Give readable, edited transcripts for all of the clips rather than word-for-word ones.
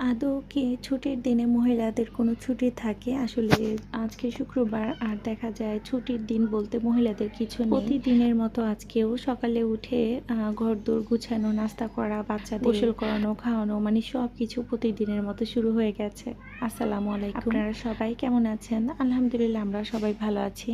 আদৌ কি ছুটির দিনে মহিলাদের কোনো ছুটি থাকে? আসলে আজকে শুক্রবার আর দেখা যায় ছুটির দিন বলতে মহিলাদের কিছু নেই। প্রতিদিনের মতো আজকেও সকালে উঠে ঘরদোর গুছানো, নাস্তা করা, বাচ্চাদের গোসল করানো, খাওয়ানো মানে সবকিছু প্রতিদিনের মতো শুরু হয়ে গেছে। আসসালামু আলাইকুম। আপনারা সবাই কেমন আছেন? আলহামদুলিল্লাহ আমরা সবাই ভালো আছি।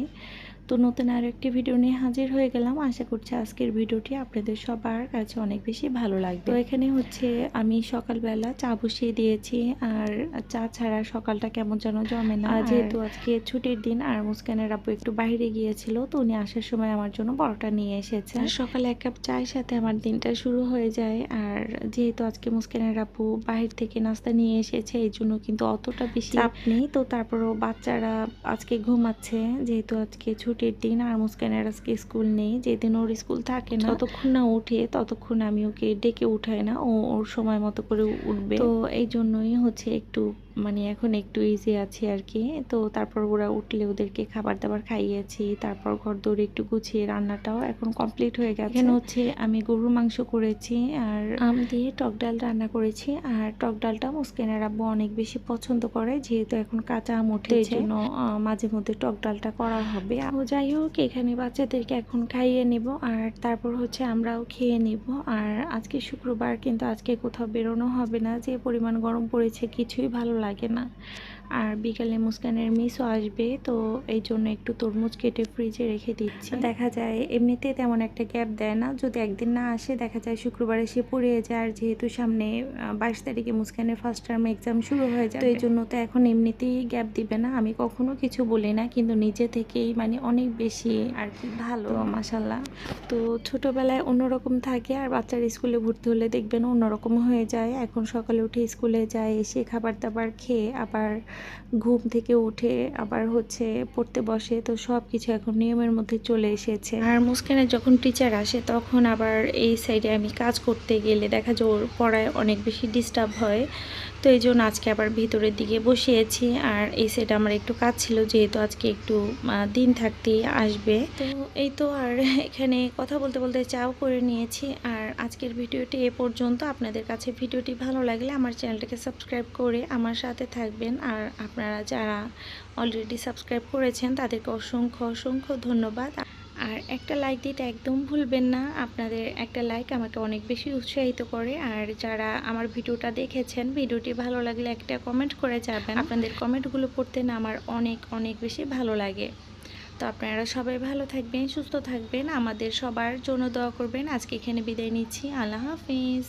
তো নতুন আরও একটি ভিডিও নিয়ে হাজির হয়ে গেলাম। আশা করছি আজকের ভিডিওটি আপনাদের সবার কাছে অনেক বেশি ভালো লাগবে। তো এখানে হচ্ছে আমি সকালবেলা চা বসিয়ে দিয়েছি, আর চা ছাড়া সকালটা কেমন যেন জমে না। যেহেতু আজকে ছুটির দিন আর মুস্কানের আপু একটু বাইরে গিয়েছিল, তো উনি আসার সময় আমার জন্য পরোটা নিয়ে এসেছে। সকালে এক কাপ চায়ের সাথে আমার দিনটা শুরু হয়ে যায়। আর যেহেতু আজকে মুস্কানের আপু বাহির থেকে নাস্তা নিয়ে এসেছে, এই জন্য কিন্তু অতটা বেশি চাপ নেই। তো তারপরও বাচ্চারা আজকে ঘুমাচ্ছে, যেহেতু আজকে ছুটির দিন আর মুস্কানের আজকে স্কুল নেই। যেদিন ওর স্কুল থাকে না, যতক্ষণ না উঠে ততক্ষণ আমি ওকে ডেকে উঠাই না, ও ওর সময় মতো করে উঠবে। তো এই জন্যই হচ্ছে একটু মানে এখন একটু ইজি আছি আর কি। তো তারপর ওরা উঠলে ওদেরকে খাবার দাবার খাইয়েছি, তারপর ঘর দৌড়ে একটু গুছিয়ে রান্নাটাও এখন কমপ্লিট হয়ে গেছে। এখানে হচ্ছে আমি গরুর মাংস করেছি আর আম দিয়ে টক ডাল রান্না করেছি। আর টক ডালটা মুস্কানের আব্বু অনেক বেশি পছন্দ করে, যেহেতু এখন কাঁচা আম উঠেছে, এই জন্য মাঝে মধ্যে টক ডালটা করা হবে। যাই হোক, এখানে বাচ্চাদেরকে এখন খাইয়ে নেব আর তারপর হচ্ছে আমরাও খেয়ে নেব। আর আজকে শুক্রবার, কিন্তু আজকে কোথাও বেরোনো হবে না, যে পরিমাণ গরম পড়েছে কিছুই ভালো লাগে না। আর বিকালে মুস্কানের মিসও আসবে, তো এই জন্য একটু তরমুজ কেটে ফ্রিজে রেখে দিচ্ছি। দেখা যায় এমনিতে তেমন একটা গ্যাপ দেয় না, যদি একদিন না আসে দেখা যায় শুক্রবার এসে পড়িয়ে যায়। আর যেহেতু সামনে 22 তারিখে মুস্কানের ফার্স্ট টার্ম এক্সাম শুরু হয়ে যায়, তো এই জন্য তো এখন এমনিতেই গ্যাপ দিবে না। আমি কখনো কিছু বলি না, কিন্তু নিজে থেকেই মানে অনেক বেশি আর কি ভালো মাশাল্লাহ। তো ছোটোবেলায় অন্যরকম থাকে, আর বাচ্চার স্কুলে ভর্তি হলে দেখবেন অন্যরকম হয়ে যায়। এখন সকালে উঠে স্কুলে যায়, এসে খাবার দাবার খেয়ে আবার ঘুম থেকে উঠে আবার হচ্ছে পড়তে বসে, তো সব কিছু এখন নিয়মের মধ্যে চলে এসেছে। আর মুস্কানের যখন টিচার আসে তখন আবার এই সাইডে আমি কাজ করতে গেলে দেখা যায় ওর পড়ায় অনেক বেশি ডিস্টার্ব হয়, তো এই জন্য আজকে আবার ভিতরের দিকে বসিয়েছি। আর এই সাইডে আমার একটু কাজ ছিল, যেহেতু আজকে একটু দিন থাকতেই আসবে। তো এই তো, আর এখানে কথা বলতে বলতে চাও করে নিয়েছি। আর আজকের ভিডিওটি এ পর্যন্ত। আপনাদের কাছে ভিডিওটি ভালো লাগলে আমার চ্যানেলটাকে সাবস্ক্রাইব করে আমার সাথে থাকবেন। আর আপনারা যারা অলরেডি সাবস্ক্রাইব করেছেন তাদেরকে অসংখ্য অসংখ্য ধন্যবাদ। আর একটা লাইক দিতে একদম ভুলবেন না, আপনাদের একটা লাইক আমাকে অনেক বেশি উৎসাহিত করে। আর যারা আমার ভিডিওটা দেখেছেন, ভিডিওটি ভালো লাগলে একটা কমেন্ট করে যাবেন। আপনাদের কমেন্টগুলো পড়তে না আমার অনেক অনেক বেশি ভালো লাগে। তো আপনারা সবাই ভালো থাকবেন, সুস্থ থাকবেন, আমাদের সবার জন্য দোয়া করবেন। আজকে এখানে বিদায় নিচ্ছি। আল্লাহ হাফিজ।